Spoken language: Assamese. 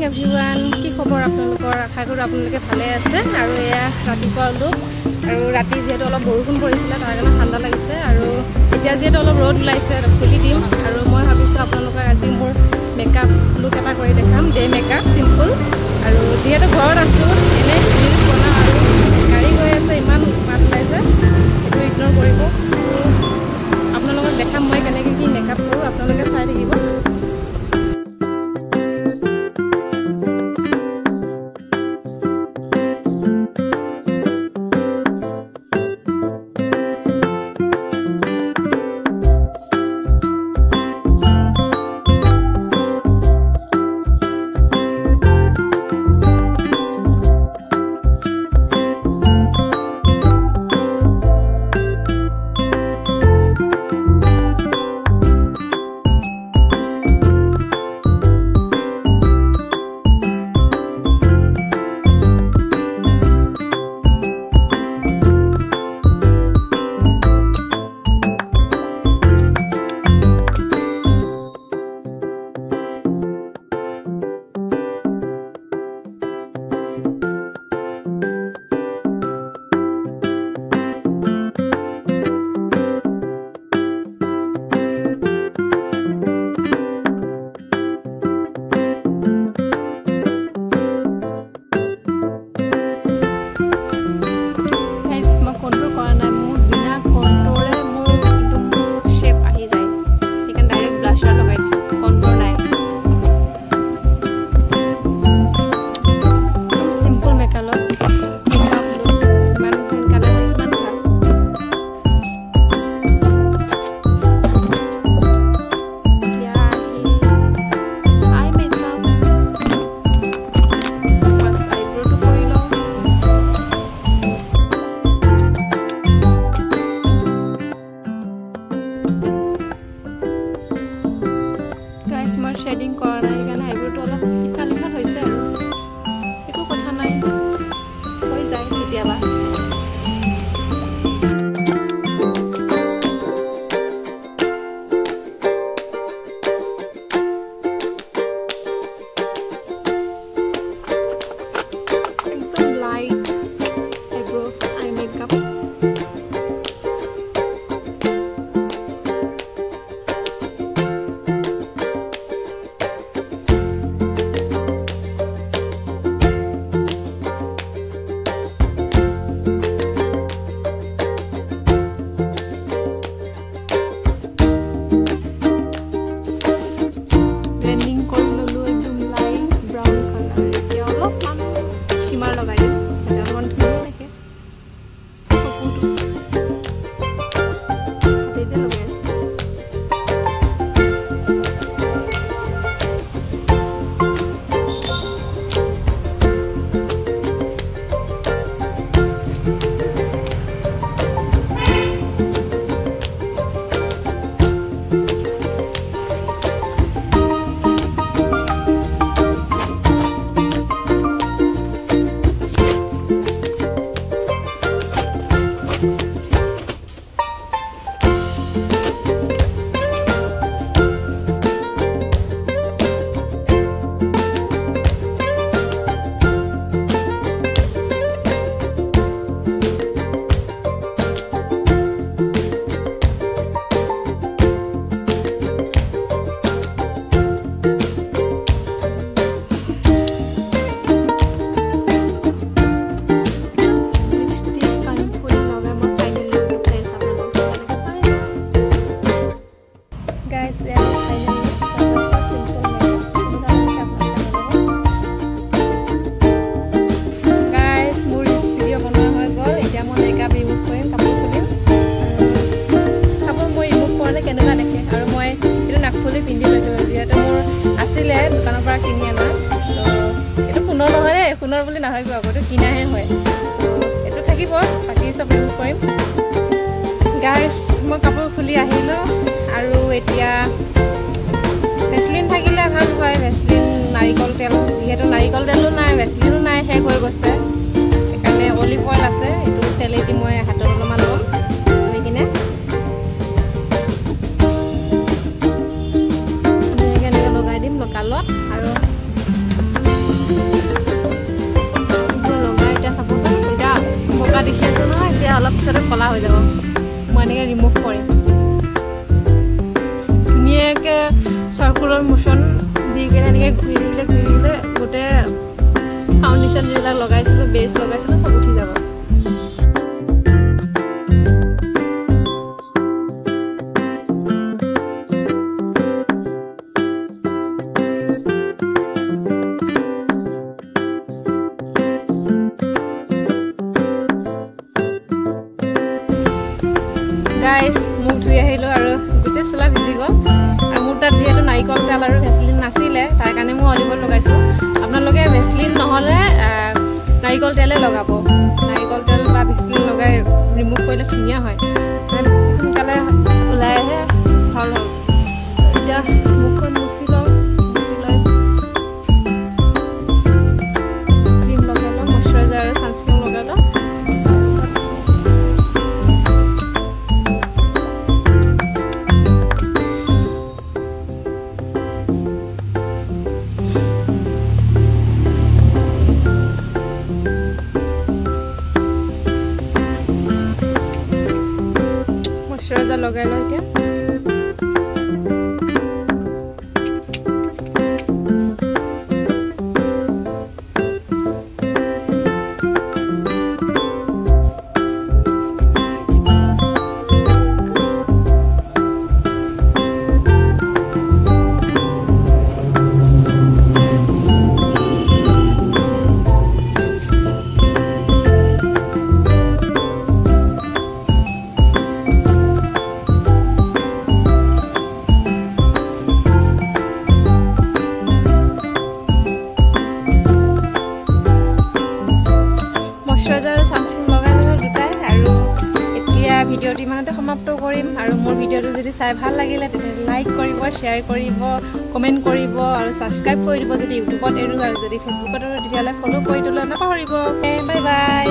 এভৰিৱান, কি খবৰ আপোনালোকৰ? আশা কৰোঁ আপোনালোকে ভালে আছে। আৰু এয়া ৰাতিপুৱা লুক, আৰু ৰাতি যিহেতু অলপ বৰষুণ পৰিছিলে তাৰ কাৰণে ঠাণ্ডা লাগিছে, আৰু এতিয়া যিহেতু অলপ ৰ'দ ওলাইছে খুলি দিম। আৰু মই ভাবিছোঁ আপোনালোকক আজি মোৰ মেকআপ লুক এটা কৰি দেখাম, ডে মেকআপ চিম্পুল। আৰু যিহেতু ঘৰত আছোঁ এনেই ৰিলছ বনাওঁ, আৰু গাড়ী গৈ আছে ইমান মাত ওলাইছে, সেইটো ইগন'ৰ কৰিব। আৰু আপোনালোকক দেখাম মই কেনেকৈ কি মেকআপ কৰোঁ, আপোনালোকে চাই থাকিব। মই শ্বেডিং কৰা নাই কাৰণে আইব্ৰ'টো অলপ ইফাল সিফাল হৈছে, আৰু একো কথা নাই, হৈ যায় কেতিয়াবা। একদম লাইট আইব্ৰ' আই মেকআপ। পুনৰ বুলি নাভাবিব, আগতে কিনাহে হয়, এইটো থাকিব, বাকী চব ইউজ কৰিম। গাইজ মই কাপোৰ খুলি আহিলোঁ, আৰু এতিয়া ভেচলিন থাকিলে ভাল হয়, ভেচলিন নাৰিকল তেল, যিহেতু নাৰিকল তেলো নাই ভেচলিনো নাই, শেষ হৈ গৈছে, সেইকাৰণে অলিভ অইল আছে, এইটো তেলেদি মই হাতত অলপমান ল'ম, লৈ কিনে ধুনীয়াকৈ এনেকৈ লগাই দিম লগালত। আৰু এনেকৈ ঘূৰি দিলে গোটেই ফাউণ্ডেশ্যন যিবিলাক লগাইছিলোঁ বেছ লগাইছিলোঁ চব উঠি যাব। গাইজ মুখ ধুই আহিলোঁ আৰু গোটেই চোলা ভিজি গ'ল। আৰু মোৰ তাত যিহেতু নাৰিকল তেল আৰু ভেচলিন নাছিলে তাৰ কাৰণে মই অলিভত লগাইছোঁ। আপোনালোকে ভেচলিন নহ'লে নাৰিকল তেলে লগাব। নাৰিকল তেল বা ভেচলিন লগাই ৰিমুভ কৰিলে ধুনীয়া হয়, সোনকালে ওলাই আহে, ভাল হ'ল। এতিয়া মুখখন মুচি লওঁ, মুচি লৈ ক্ৰীম লগাই লওঁ, মইশ্চাৰাইজাৰ আৰু ছানস্ক্ৰীম লগাই লওঁ। মইশ্চাৰাইজাৰ লগাই লওঁ এতিয়া। ভিডিঅ'টো ইমানতে সমাপ্ত কৰিম। আৰু মোৰ ভিডিঅ'টো যদি চাই ভাল লাগিলে তেতিয়াহ'লে লাইক কৰিব, শ্বেয়াৰ কৰিব, কমেণ্ট কৰিব আৰু ছাবস্ক্ৰাইব কৰি দিব যদি ইউটিউবত এৰোঁ। আৰু যদি ফেচবুকত এৰোঁ তেতিয়াহ'লে ফ'ল' কৰি দিবলৈ নাপাহৰিব। Bye bye.